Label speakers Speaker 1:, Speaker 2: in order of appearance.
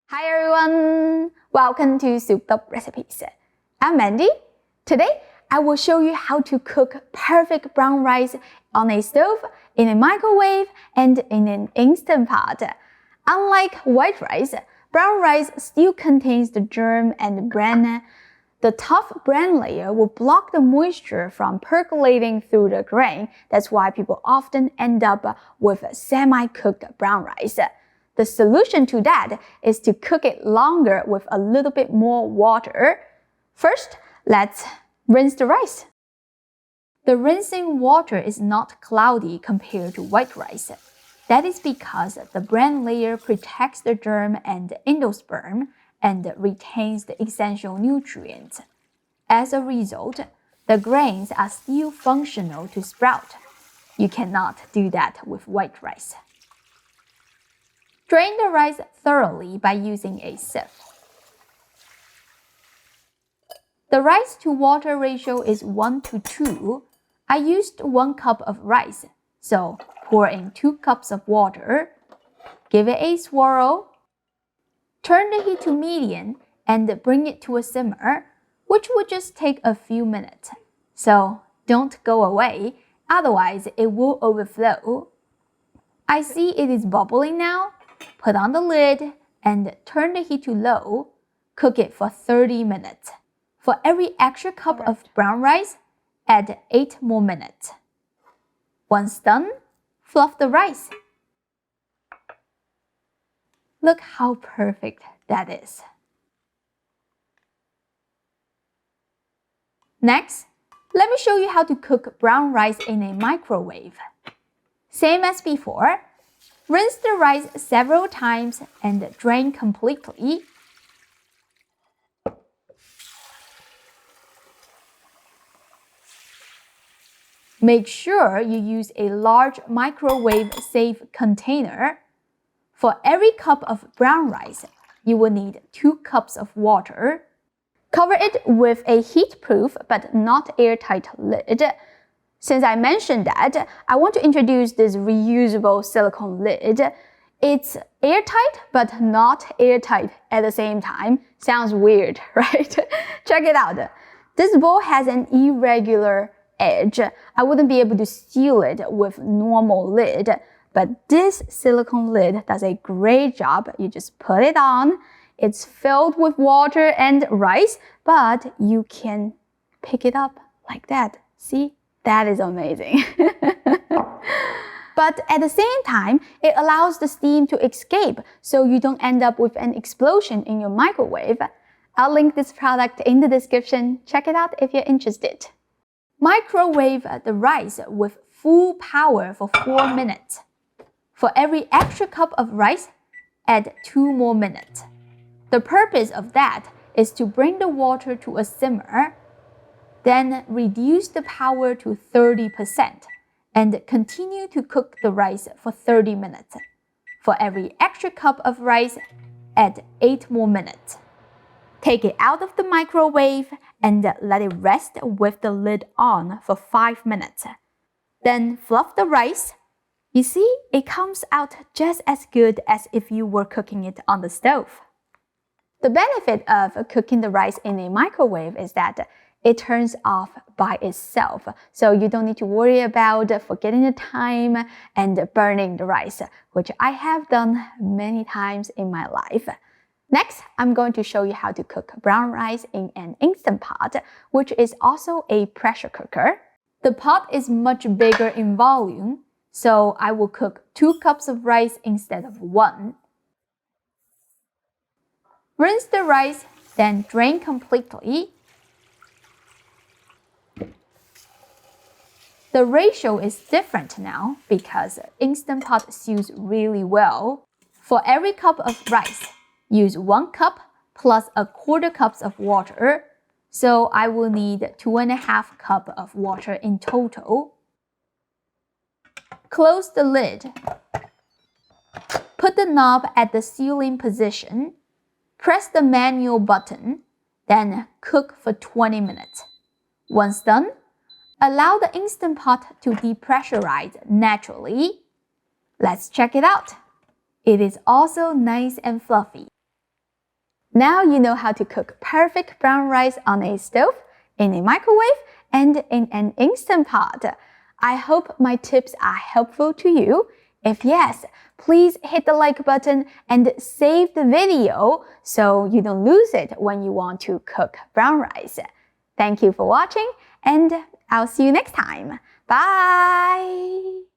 Speaker 1: Hi everyone! Welcome to Souped Up Recipes. I'm Mandy. Today, I will show you how to cook perfect brown rice on a stove, in a microwave, and in an Instant Pot. Unlike white rice, brown rice still contains the germ and bran. The tough bran layer will block the moisture from percolating through the grain. That's why people often end up with semi-cooked brown rice. The solution to that is to cook it longer with a little bit more water. First, let's rinse the rice. The rinsing water is not cloudy compared to white rice. That is because the bran layer protects the germ and endosperm and retains the essential nutrients. As a result, the grains are still functional to sprout. You cannot do that with white rice. Drain the rice thoroughly by using a sieve. The rice to water ratio is 1 to 2. I used 1 cup of rice, so pour in 2 cups of water. Give it a swirl. Turn the heat to medium and bring it to a simmer, which will just take a few minutes. So don't go away, otherwise it will overflow. I see it is bubbling now. Put on the lid and turn the heat to low. Cook it for 30 minutes. For every extra cup of brown rice, add 8 more minutes. Once done, fluff the rice. Look how perfect that is. Next, let me show you how to cook brown rice in a microwave. Same as before. Rinse the rice several times and drain completely. Make sure you use a large microwave-safe container. For every cup of brown rice, you will need 2 cups of water. Cover it with a heat-proof but not airtight lid. Since I mentioned that, I want to introduce this reusable silicone lid. It's airtight, but not airtight at the same time. Sounds weird, right? Check it out. This bowl has an irregular edge. I wouldn't be able to seal it with normal lid, but this silicone lid does a great job. You just put it on. It's filled with water and rice, but you can pick it up like that. See? That is amazing. But at the same time, it allows the steam to escape so you don't end up with an explosion in your microwave. I'll link this product in the description. Check it out if you're interested. Microwave the rice with full power for 4 minutes. For every extra cup of rice, add 2 more minutes. The purpose of that is to bring the water to a simmer. Then reduce the power to 30% and continue to cook the rice for 30 minutes. For every extra cup of rice, add 8 more minutes. Take it out of the microwave and let it rest with the lid on for 5 minutes. Then fluff the rice. You see, it comes out just as good as if you were cooking it on the stove. The benefit of cooking the rice in a microwave is that it turns off by itself, so you don't need to worry about forgetting the time and burning the rice, which I have done many times in my life. Next, I'm going to show you how to cook brown rice in an Instant Pot, which is also a pressure cooker. The pot is much bigger in volume, so I will cook 2 cups of rice instead of 1. Rinse the rice, then drain completely. The ratio is different now because Instant Pot seals really well. For every cup of rice, use 1 cup plus 1/4 cups of water. So I will need 2.5 cups of water in total. Close the lid. Put the knob at the sealing position. Press the manual button, then cook for 20 minutes. Once done, allow the Instant Pot to depressurize naturally. Let's check it out. It is also nice and fluffy. Now you know how to cook perfect brown rice on a stove, in a microwave, and in an Instant Pot. I hope my tips are helpful to you. If yes, please hit the like button and save the video so you don't lose it when you want to cook brown rice. Thank you for watching, and I'll see you next time. Bye!